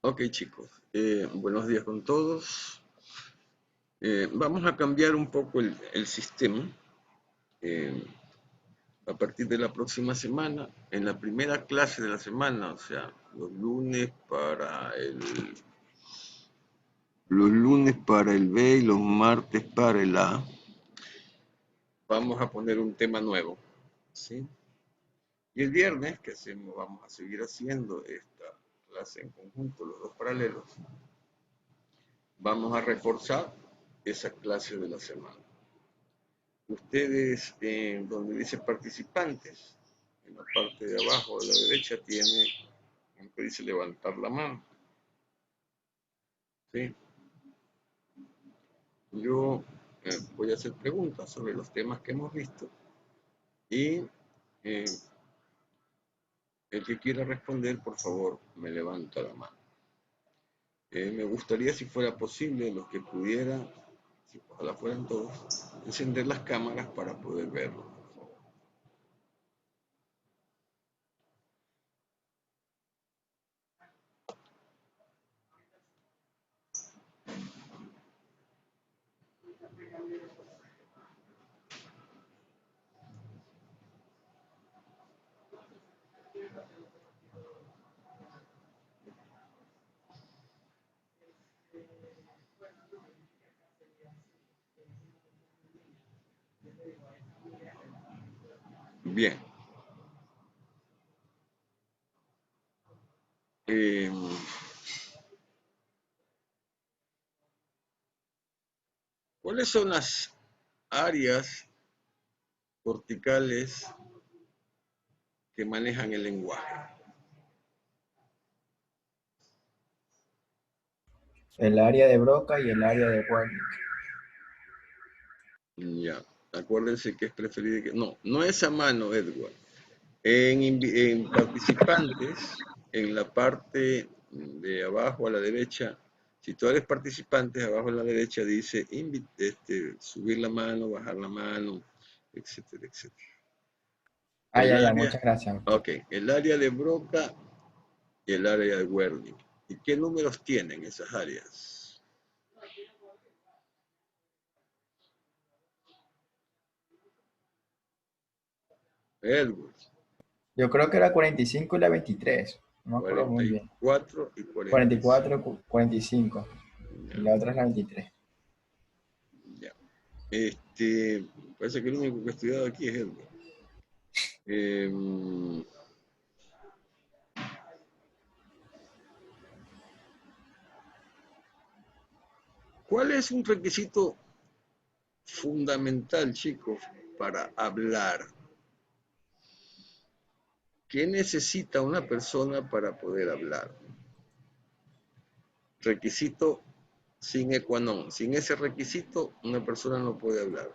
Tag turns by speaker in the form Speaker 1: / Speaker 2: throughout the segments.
Speaker 1: Ok, chicos, buenos días con todos. Vamos a cambiar un poco el sistema. eh, a partir de la próxima semana, en la primera clase de la semana, o sea, los lunes para el B y los martes para el A, vamos a poner un tema nuevo, ¿sí? Y el viernes, que hacemos, vamos a seguir haciendo esta clase en conjunto, los dos paralelos, vamos a reforzar esa clase de la semana. Ustedes, donde dice participantes, en la parte de abajo a la derecha tiene lo que dice levantar la mano. ¿Sí? Yo voy a hacer preguntas sobre los temas que hemos visto y eh, el que quiera responder, por favor, me levanta la mano. Me gustaría, si fuera posible, los que pudieran, si ojalá fueran todos, encender las cámaras para poder verlo. Bien. Eh, ¿Cuáles son las áreas corticales que manejan el lenguaje?
Speaker 2: El área de Broca y el área de Wernicke.
Speaker 1: Ya, acuérdense que es preferible que... No, no es a mano, Edward. En participantes, en la parte de abajo a la derecha, si tú eres participante, abajo a la derecha dice subir la mano, bajar la mano, etcétera, etcétera. El
Speaker 2: Ya,
Speaker 1: área,
Speaker 2: muchas gracias.
Speaker 1: ok, el área de Broca y el área de Wernicke. ¿Y qué números tienen esas áreas? Edward,
Speaker 2: Yo creo que era 45 y la 23. No me acuerdo muy bien.
Speaker 1: 44 y 45.
Speaker 2: 44, 45. Y
Speaker 1: Ya,
Speaker 2: la otra es la 23.
Speaker 1: ya. Parece que el único que he estudiado aquí es Edward. Em, ¿Cuál es un requisito fundamental, chicos, para hablar? ¿Qué necesita una persona para poder hablar? Requisito sin qua non. Sin ese requisito, una persona no puede hablar.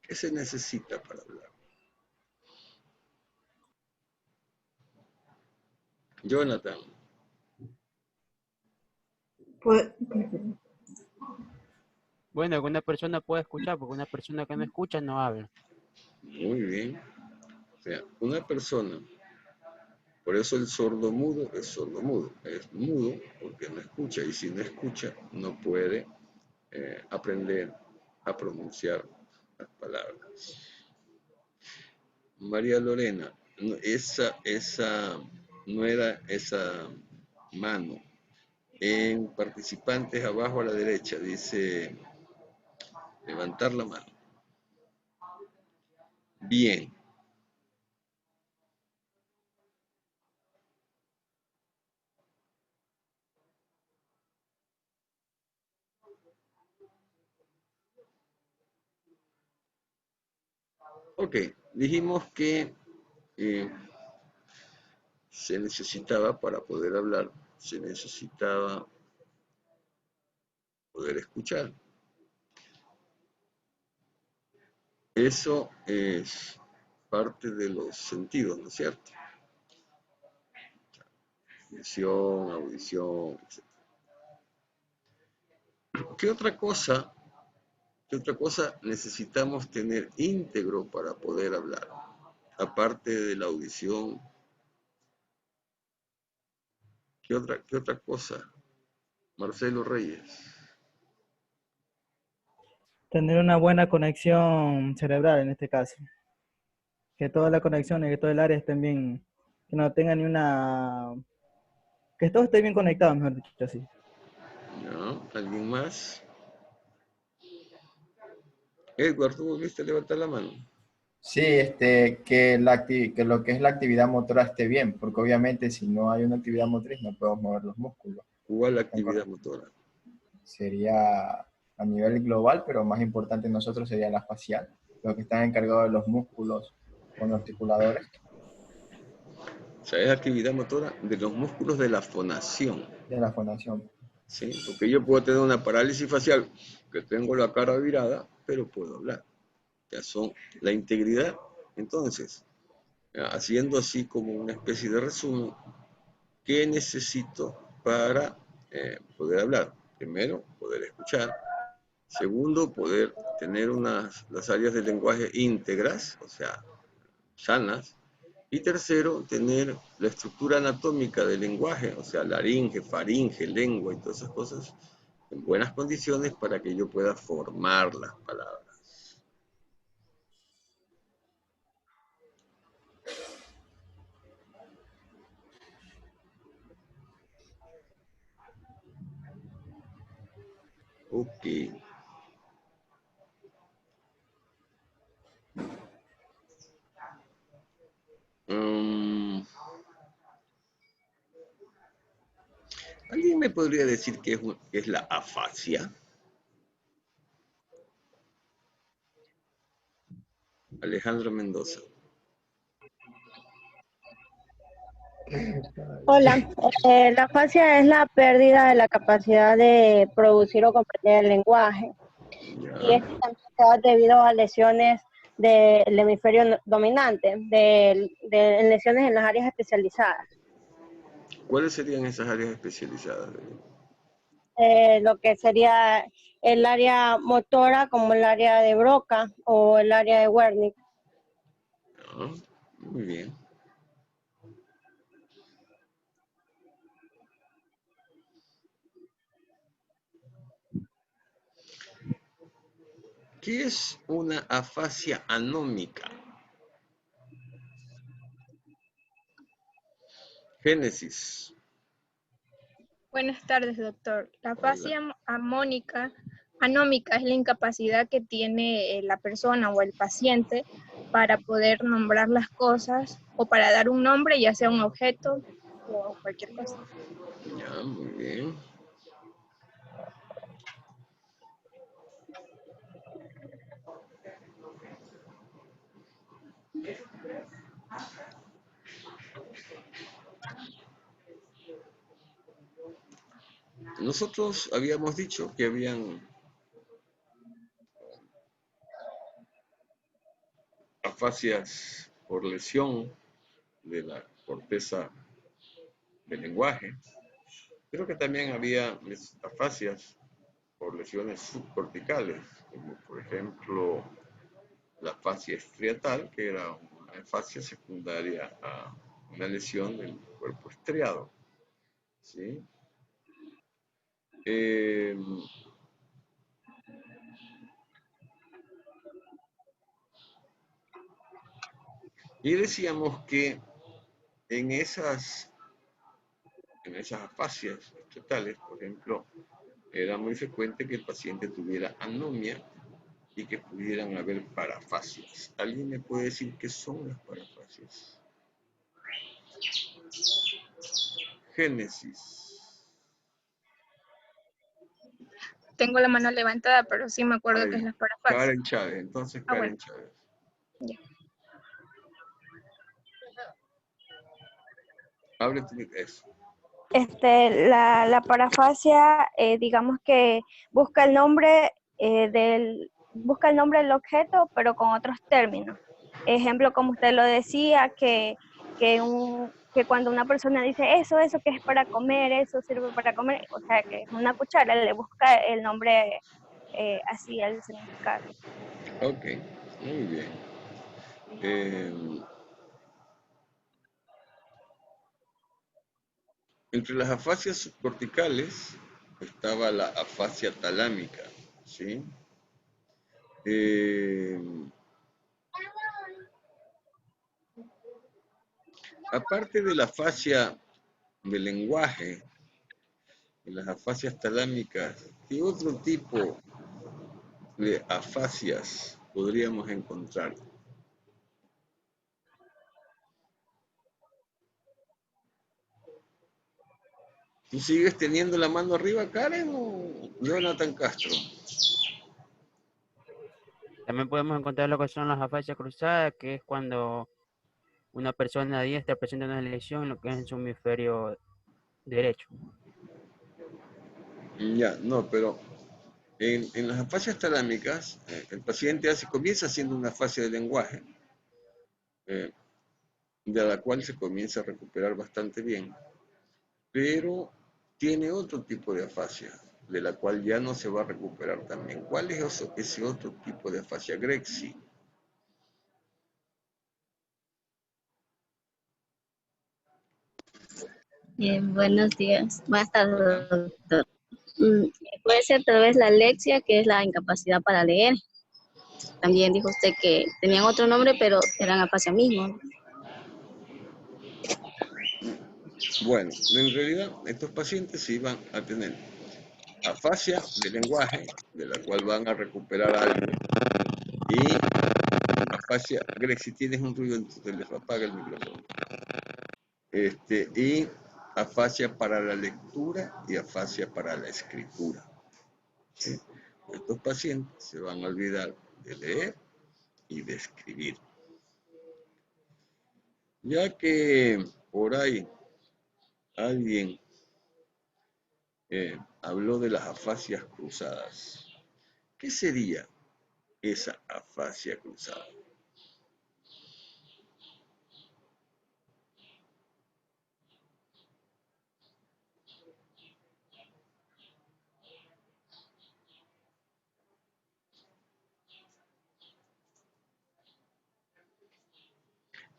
Speaker 1: ¿Qué se necesita para hablar? Jonathan.
Speaker 3: Pues,
Speaker 4: Bueno, que una persona puede escuchar, porque una persona que no escucha no habla.
Speaker 1: Muy bien. O sea, una persona, por eso el sordomudo es mudo porque no escucha y si no escucha no puede aprender a pronunciar las palabras. María Lorena, esa no era esa mano. En participantes abajo a la derecha dice levantar la mano. Bien. Ok, dijimos que eh, se necesitaba para poder hablar, se necesitaba poder escuchar. Eso es parte de los sentidos, ¿no es cierto? Visión, audición, etc. ¿Qué otra cosa, qué otra cosa necesitamos tener íntegro para poder hablar? Aparte de la audición, qué otra cosa? Marcelo Reyes.
Speaker 3: Tener una buena conexión cerebral en este caso. Que todas las conexiones, que todo el área estén bien, que no tenga ni una, que todo esté bien conectado, mejor dicho así.
Speaker 1: ¿No? ¿Alguien más? Edward, ¿tú volviste a levantar la mano?
Speaker 2: Sí, que lo que es la actividad motora esté bien, porque obviamente si no hay una actividad motriz no podemos mover los músculos.
Speaker 1: ¿Cuál actividad motora?
Speaker 2: Sería a nivel global, pero más importante en nosotros sería la facial, los que están encargados de los músculos con los articuladores
Speaker 1: O sea, es actividad motora de los músculos de la fonación.
Speaker 2: de la fonación.
Speaker 1: ¿Sí? Porque yo puedo tener una parálisis facial, que tengo la cara virada, pero puedo hablar. Ya son la integridad. Entonces, haciendo así como una especie de resumen, ¿qué necesito para poder hablar? Primero, poder escuchar. Segundo, poder tener las áreas del lenguaje íntegras, o sea, sanas. Y tercero, tener la estructura anatómica del lenguaje, o sea, laringe, faringe, lengua y todas esas cosas en buenas condiciones para que yo pueda formar las palabras. Ok. ¿Alguien me podría decir qué es la afasia? Alejandro Mendoza.
Speaker 5: Hola, la afasia es la pérdida de la capacidad de producir o comprender el lenguaje. Y
Speaker 1: Ya.
Speaker 5: esto también se da debido a lesiones del hemisferio dominante, de lesiones en las áreas especializadas.
Speaker 1: ¿Cuáles serían esas áreas especializadas?
Speaker 5: Lo que sería el área motora, como el área de Broca o el área de Wernicke.
Speaker 1: Ah, muy bien. ¿Qué es una afasia anómica? Génesis.
Speaker 6: Buenas tardes, doctor. La
Speaker 1: Hola.
Speaker 6: afasia anómica es la incapacidad que tiene la persona o el paciente para poder nombrar las cosas o para dar un nombre, ya sea un objeto o cualquier cosa.
Speaker 1: Ya, muy bien. Nosotros habíamos dicho que habían afasias por lesión de la corteza del lenguaje. Creo que también había afasias por lesiones subcorticales, como por ejemplo la afasia estriatal, que era una afasia secundaria a una lesión del cuerpo estriado. ¿Sí? Y decíamos que en esas afasias estriatales, por ejemplo, era muy frecuente que el paciente tuviera anomia y que pudieran haber parafasias. ¿Alguien me puede decir qué son las parafasias? Génesis.
Speaker 6: Tengo la mano levantada, pero sí me acuerdo que es
Speaker 1: Ay,
Speaker 6: la parafasia.
Speaker 1: Karen Chávez, entonces Karen
Speaker 6: Bueno,
Speaker 1: Chávez.
Speaker 6: ya.
Speaker 1: Hable tú de eso.
Speaker 5: La parafasia, digamos que busca el nombre busca el nombre del objeto, pero con otros términos. Ejemplo, como usted lo decía, que cuando una persona dice eso que es para comer, eso sirve para comer, o sea, que es una cuchara, le busca el nombre así, el significado.
Speaker 1: Ok, muy bien. Eh, Entre las afasias subcorticales estaba la afasia talámica, ¿sí? Eh, aparte de la afasia del lenguaje y las afasias talámicas, ¿qué otro tipo de afasias podríamos encontrar? ¿Tú sigues teniendo la mano arriba, Karen, o Jonathan Castro?
Speaker 4: También podemos encontrar lo que son las afasias cruzadas, que es cuando una persona diestra presenta una lesión en lo que es en su hemisferio derecho.
Speaker 1: Ya, no, pero en las afasias talámicas, el paciente comienza haciendo una afasia del lenguaje, eh, de la cual se comienza a recuperar bastante bien, pero tiene otro tipo de afasia, de la cual ya no se va a recuperar también. ¿Cuál es ese otro tipo de afasia? Grexi.
Speaker 7: Buenos días. Buenas tardes, doctor. Puede ser tal vez la alexia, que es la incapacidad para leer. También dijo usted que tenían otro nombre, pero eran afasia mismo.
Speaker 1: Bueno, en realidad estos pacientes sí van a tener afasia del lenguaje, de la cual van a recuperar algo, y afasia, Greg, si tienes un ruido en tu teléfono, apaga el micrófono. Y afasia para la lectura y afasia para la escritura. ¿Sí? Estos pacientes se van a olvidar de leer y de escribir. Ya que por ahí alguien habló de las afasias cruzadas. ¿Qué sería esa afasia cruzada?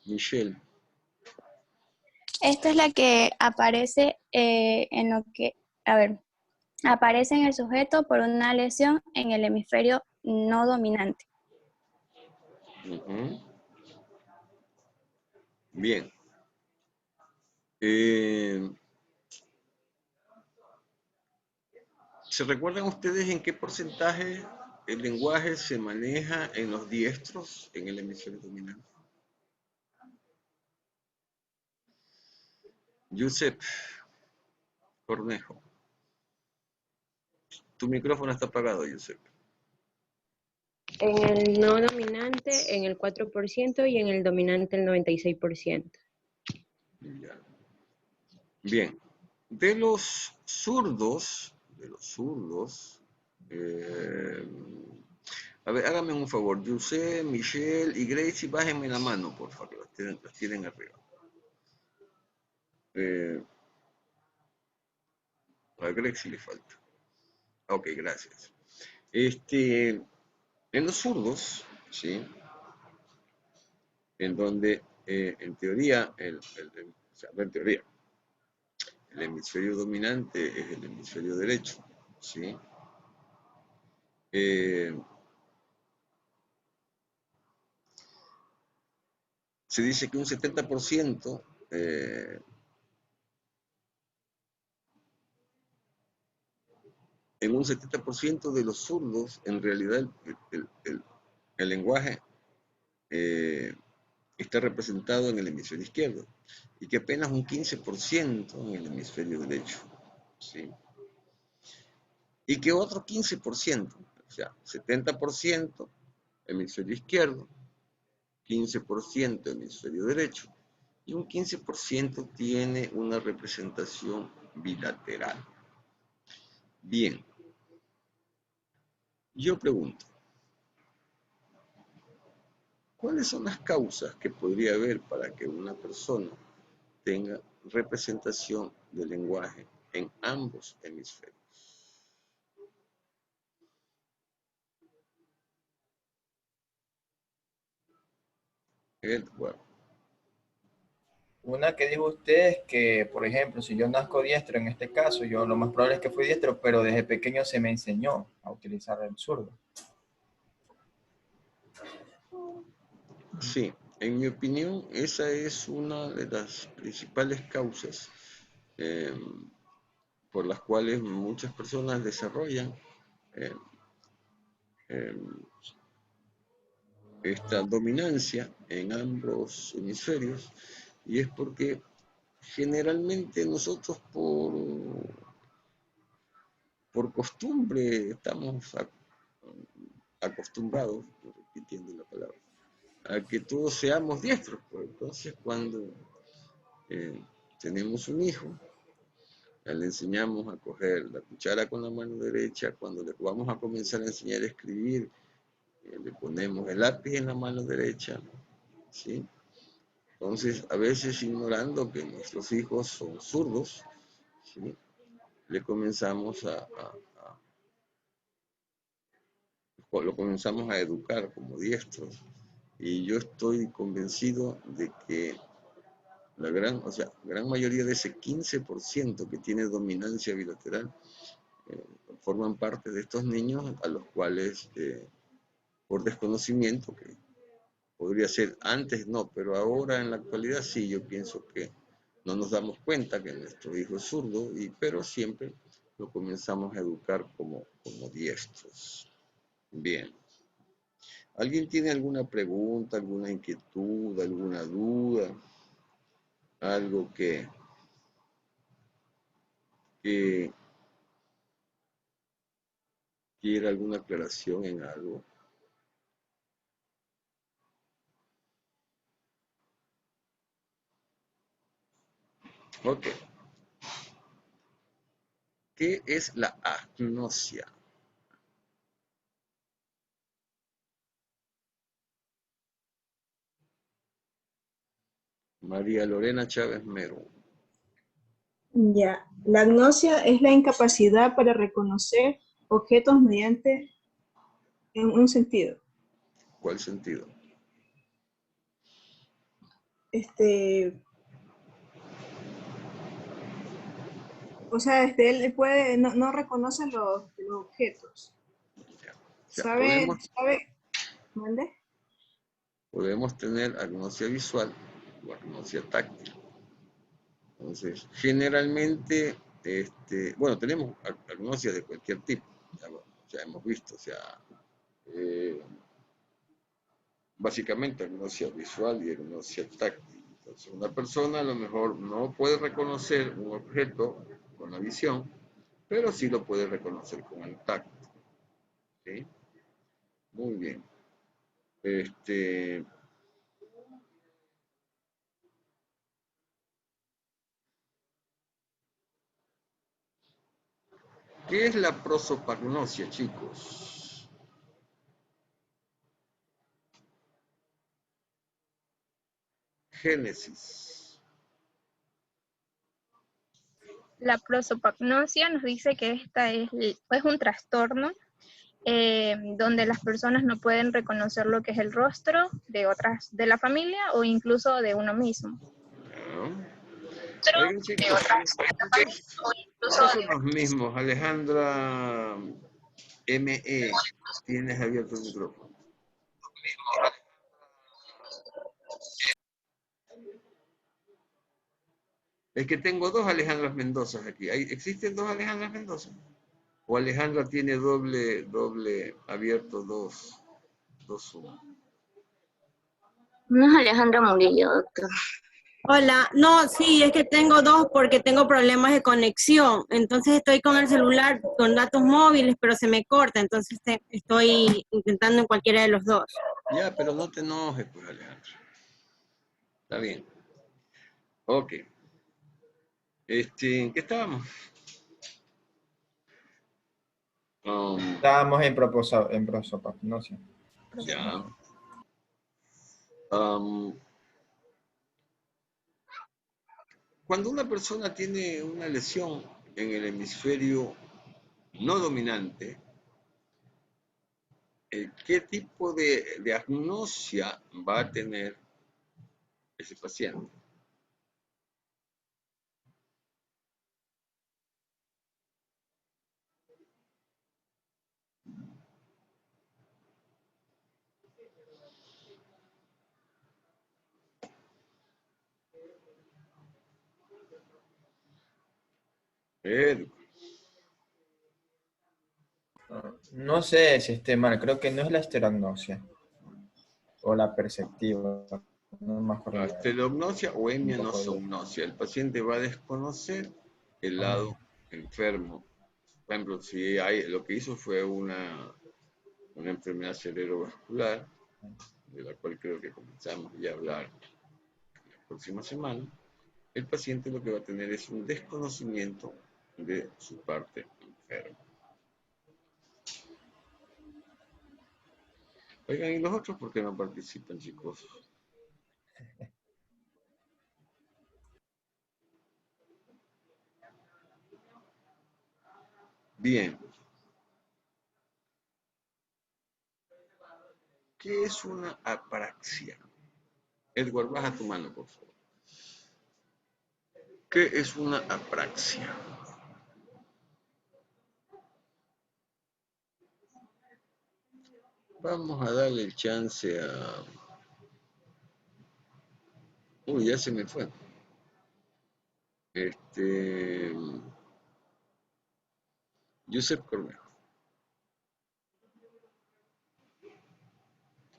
Speaker 1: Michelle.
Speaker 8: Esta es la que aparece en lo que, a ver, aparece en el sujeto por una lesión en el hemisferio no dominante.
Speaker 1: Bien. ¿Se recuerdan ustedes en qué porcentaje el lenguaje se maneja en los diestros en el hemisferio dominante? Josep Cornejo. Tu micrófono está apagado, Josep.
Speaker 9: En el no dominante en el 4% y en el dominante el 96%.
Speaker 1: Ya. Bien. De los zurdos, a ver, háganme un favor, José, Michelle y Gracie, bájenme la mano, por favor, las tienen arriba. A Gracie le falta. Ok, gracias. En los zurdos, ¿sí? En donde, en teoría, o sea, no en teoría, el hemisferio dominante es el hemisferio derecho, ¿sí? Se dice que un 70%, en un 70% de los zurdos, en realidad el lenguaje está representado en el hemisferio izquierdo y que apenas un 15% en el hemisferio derecho, ¿sí? Y que otro 15%, o sea, 70% hemisferio izquierdo, 15% hemisferio derecho, y un 15% tiene una representación bilateral. Bien, yo pregunto, ¿cuáles son las causas que podría haber para que una persona tenga representación del lenguaje en ambos hemisferios? Edward.
Speaker 2: Una que dijo usted es que, por ejemplo, si yo nazco diestro en este caso, yo lo más probable es que fui diestro, pero desde pequeño se me enseñó a utilizar el zurdo.
Speaker 1: Sí, en mi opinión, esa es una de las principales causas eh, por las cuales muchas personas desarrollan eh, eh, esta dominancia en ambos hemisferios, y es porque generalmente nosotros por costumbre estamos acostumbrados, repitiendo la palabra, a que todos seamos diestros. Pues. Entonces, cuando eh, tenemos un hijo, le enseñamos a coger la cuchara con la mano derecha, cuando le vamos a comenzar a enseñar a escribir, le ponemos el lápiz en la mano derecha, ¿sí? Entonces, a veces ignorando que nuestros hijos son zurdos, ¿sí? Le comenzamos lo comenzamos a educar como diestros. Y yo estoy convencido de que la gran mayoría de ese 15% que tiene dominancia bilateral forman parte de estos niños a los cuales, por desconocimiento, que podría ser antes no, pero ahora en la actualidad sí, yo pienso que no nos damos cuenta que nuestro hijo es zurdo, pero siempre lo comenzamos a educar como diestros. Bien. ¿Alguien tiene alguna pregunta, alguna inquietud, alguna duda? Algo que quiera alguna aclaración en algo. Ok. ¿Qué es la agnosia? María Lorena Chávez Mero.
Speaker 10: Ya, la agnosia es la incapacidad para reconocer objetos mediante en un sentido.
Speaker 1: ¿Cuál sentido?
Speaker 10: O sea, él puede, no reconoce los objetos.
Speaker 1: Ya. O sea,
Speaker 10: ¿Mande?
Speaker 1: podemos tener agnosia visual o agnosia táctil. Entonces, generalmente, bueno, tenemos agnosia de cualquier tipo, ya hemos visto, o sea, básicamente agnosia visual y agnosia táctil. Entonces, una persona a lo mejor no puede reconocer un objeto con la visión, pero sí lo puede reconocer con el tacto. ¿Sí? Muy bien. ¿Qué es la prosopagnosia, chicos? Génesis.
Speaker 6: La prosopagnosia nos dice que esta es un trastorno donde las personas no pueden reconocer lo que es el rostro de otras de la familia o incluso de uno mismo.
Speaker 1: Oigan, chicos, ¿cuántos son los mismos? Alejandra M.E., tienes abierto el micrófono. Es que tengo dos Alejandras Mendoza aquí. ¿Existen dos Alejandras Mendoza? ¿O Alejandra tiene doble abierto dos Zoom?
Speaker 7: No es Alejandra Murillo, doctor.
Speaker 11: Hola, no, sí, es que tengo dos porque tengo problemas de conexión. Entonces estoy con el celular con datos móviles, pero se me corta, entonces estoy intentando en cualquiera de los dos.
Speaker 1: Ya, pero no te enojes, pues, Alejandra. Está bien. Ok. ¿En qué estábamos?
Speaker 2: Estábamos en prosopagnosia.
Speaker 1: Ya. Cuando una persona tiene una lesión en el hemisferio no dominante, ¿qué tipo de agnosia va a tener ese paciente? Edward.
Speaker 2: No sé si esté mal, creo que no es la esterognosia o la perceptiva. No me acuerdo.
Speaker 1: Estereognosia o
Speaker 2: Un poco de-
Speaker 1: hemianosognosia. El paciente va a desconocer el lado enfermo. Por ejemplo, si lo que hizo fue una enfermedad cerebrovascular, de la cual creo que comenzamos ya a hablar la próxima semana, el paciente lo que va a tener es un desconocimiento de su parte enferma. Oigan, ¿y los otros por qué no participan, chicos? Bien. ¿Qué es una apraxia? Edward, baja tu mano, por favor. ¿Qué es una apraxia? Vamos a darle el chance a... Uy, ya se me fue. Josep Cornejo.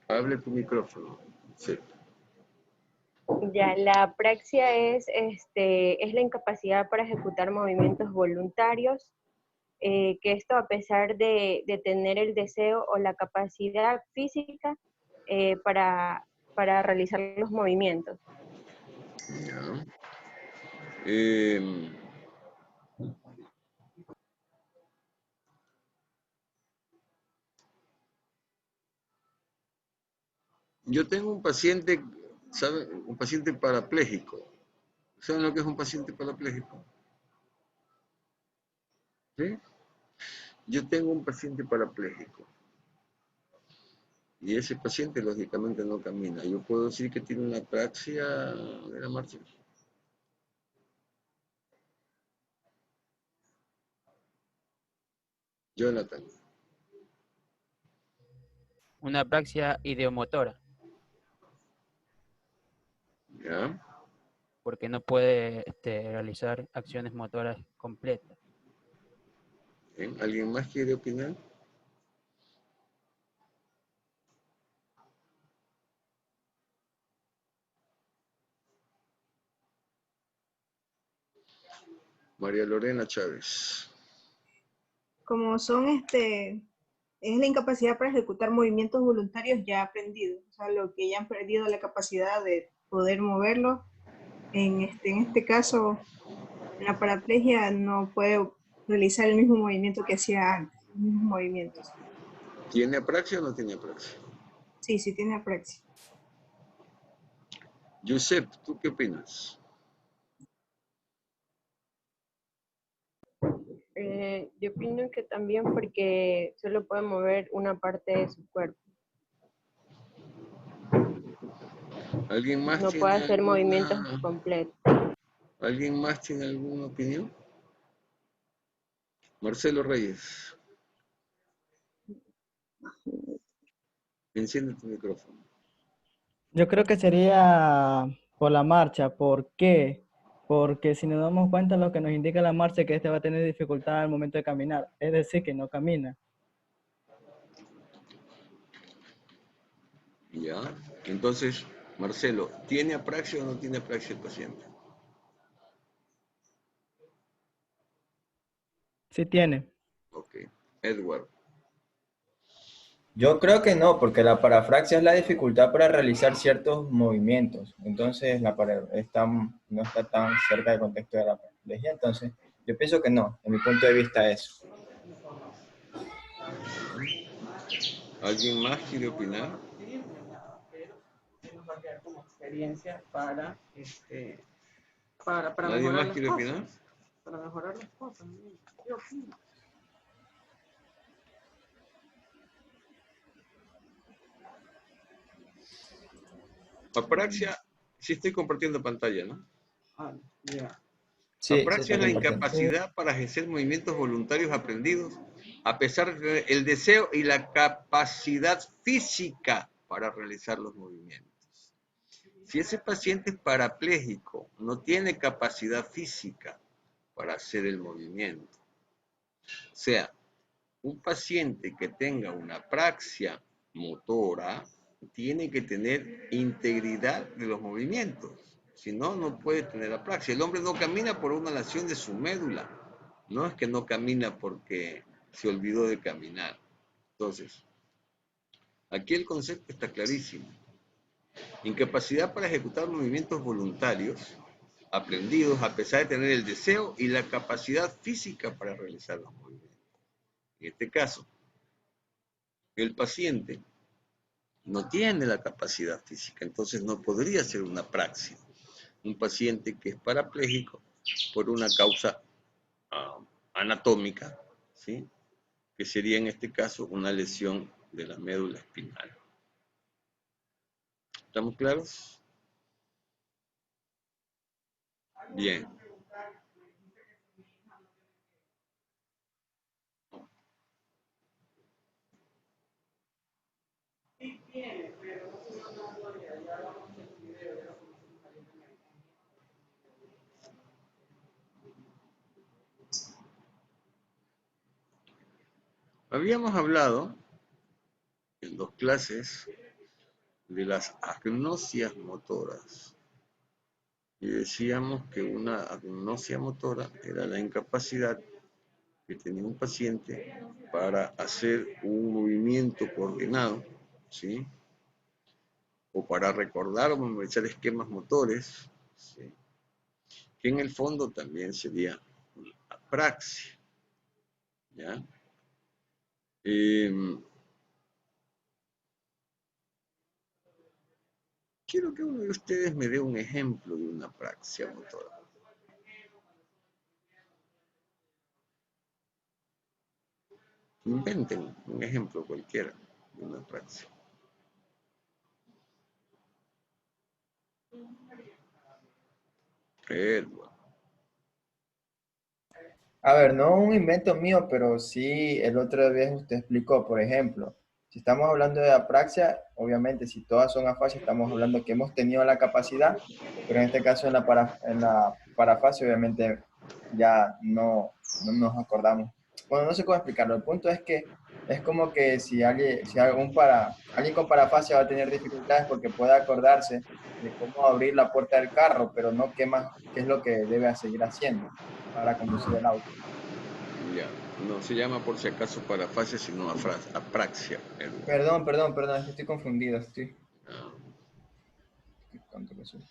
Speaker 1: Hable tu micrófono. Sí.
Speaker 9: Ya, la apraxia es la incapacidad para ejecutar movimientos voluntarios, que esto a pesar de tener el deseo o la capacidad física para realizar los movimientos.
Speaker 1: Ya. Yo tengo un paciente, ¿sabe? Un paciente parapléjico. ¿Saben lo que es un paciente parapléjico? ¿Sí? Yo tengo un paciente parapléjico. Y ese paciente lógicamente no camina. Yo puedo decir que tiene una apraxia de la marcha. Jonathan.
Speaker 4: Una apraxia ideomotora,
Speaker 1: ¿Ya?
Speaker 4: porque no puede realizar acciones motoras completas.
Speaker 1: ¿Bien? ¿Alguien más quiere opinar? María Lorena Chávez.
Speaker 10: Como son es la incapacidad para ejecutar movimientos voluntarios ya aprendidos, o sea, lo que ya han perdido la capacidad de poder moverlo. En este caso, la paraplegia no puede realizar el mismo movimiento que hacía antes, los mismos movimientos.
Speaker 1: ¿Tiene apraxia o no tiene apraxia?
Speaker 10: Sí, sí tiene apraxia.
Speaker 1: Josep, ¿tú qué opinas?
Speaker 9: Yo opino que también porque solo puede mover una parte de su cuerpo.
Speaker 1: ¿Alguien más
Speaker 9: No
Speaker 1: tiene
Speaker 9: puede hacer movimientos
Speaker 1: alguna...
Speaker 9: completos.
Speaker 1: ¿Alguien más tiene alguna opinión? Marcelo Reyes. Enciende tu micrófono.
Speaker 3: Yo creo que sería por la marcha. ¿Por qué? Porque si nos damos cuenta, lo que nos indica la marcha es que este va a tener dificultad al momento de caminar. Es decir, que no camina.
Speaker 1: Ya. Entonces, Marcelo, ¿tiene apraxia o no tiene apraxia el paciente?
Speaker 3: Sí tiene.
Speaker 1: Ok. Edward.
Speaker 2: Yo creo que no, porque la parafraxia es la dificultad para realizar ciertos movimientos. Entonces, no está tan cerca del contexto de la paraplegia. Entonces, yo pienso que no. En mi punto de vista, eso.
Speaker 1: ¿Alguien más quiere opinar?
Speaker 12: Nos va a quedar como experiencia para
Speaker 1: ¿Nadie
Speaker 12: mejorar
Speaker 1: más
Speaker 12: las
Speaker 1: quiere
Speaker 12: cosas.
Speaker 1: opinar?
Speaker 12: Para mejorar las cosas. Yo opino.
Speaker 1: Apraxia, sí estoy compartiendo pantalla, ¿no?
Speaker 12: Ah, ya.
Speaker 2: Sí,
Speaker 1: Apraxia es la
Speaker 2: compartiendo.
Speaker 1: incapacidad para ejercer movimientos voluntarios aprendidos a pesar del deseo y la capacidad física para realizar los movimientos. Si ese paciente es parapléjico, no tiene capacidad física para hacer el movimiento. O sea, un paciente que tenga una apraxia motora tiene que tener integridad de los movimientos. Si no, no puede tener apraxia. El hombre no camina por una lesión de su médula. No es que no camina porque se olvidó de caminar. Entonces, aquí el concepto está clarísimo. Incapacidad para ejecutar movimientos voluntarios aprendidos a pesar de tener el deseo y la capacidad física para realizar los movimientos. En este caso, el paciente no tiene la capacidad física, entonces no podría ser una apraxia. Un paciente que es parapléjico por una causa anatómica, ¿sí? Que sería en este caso una lesión de la médula espinal. ¿Estamos claros? Bien. Habíamos hablado en 2 clases de las agnosias motoras y decíamos que una agnosia motora era la incapacidad que tenía un paciente para hacer un movimiento coordinado, ¿sí? O para recordar o memorizar esquemas motores, ¿sí? Que en el fondo también sería una apraxia, ¿ya? Quiero que uno de ustedes me dé un ejemplo de una apraxia motora. Inventen un ejemplo cualquiera de una apraxia. Edward.
Speaker 2: A ver, no un invento mío, pero sí el otro día usted explicó, por ejemplo, si estamos hablando de apraxia, obviamente si todas son afasias, estamos hablando que hemos tenido la capacidad, pero en este caso en la parafasia obviamente ya no nos acordamos. Bueno, no sé cómo explicarlo, el punto es que es como que si alguien con parafasia va a tener dificultades porque puede acordarse de cómo abrir la puerta del carro, pero no qué es lo que debe seguir haciendo para conducir el auto.
Speaker 1: Ya, no se llama por si acaso parafasia, sino apraxia.
Speaker 2: Perdón, es que estoy confundido, estoy tonto que soy.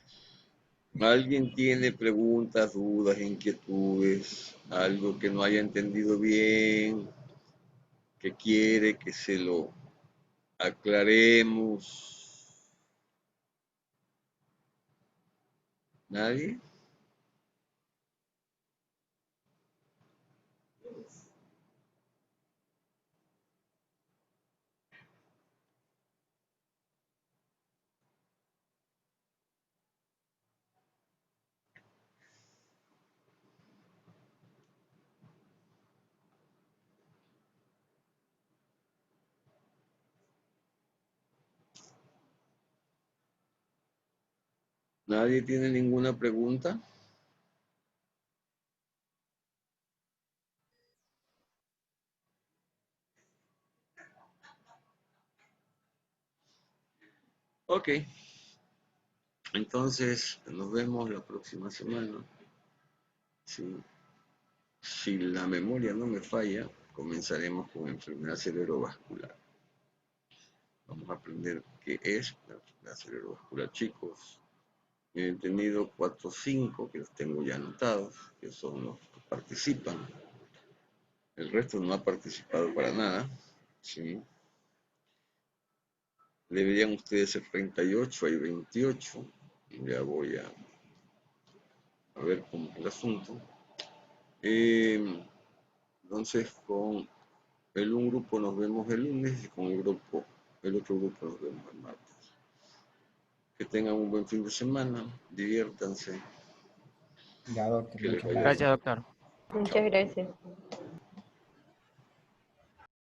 Speaker 1: ¿Alguien tiene preguntas, dudas, inquietudes, algo que no haya entendido bien, que quiere que se lo aclaremos? ¿Nadie? ¿Nadie tiene ninguna pregunta? Ok. Entonces, nos vemos la próxima semana. Si la memoria no me falla, comenzaremos con enfermedad cerebrovascular. Vamos a aprender qué es la enfermedad cerebrovascular, chicos. He tenido 4 o 5 que los tengo ya anotados, que son los que participan. El resto no ha participado para nada, ¿sí? Deberían ustedes ser 38, hay 28. Ya voy a ver cómo es el asunto. Entonces, con un grupo nos vemos el lunes y con el otro grupo nos vemos el martes. Que tengan un buen fin de semana, diviértanse.
Speaker 2: Ya, doctor,
Speaker 1: Que les
Speaker 2: muchas
Speaker 1: vaya
Speaker 2: gracias.
Speaker 4: Gracias, doctor.
Speaker 9: Muchas gracias.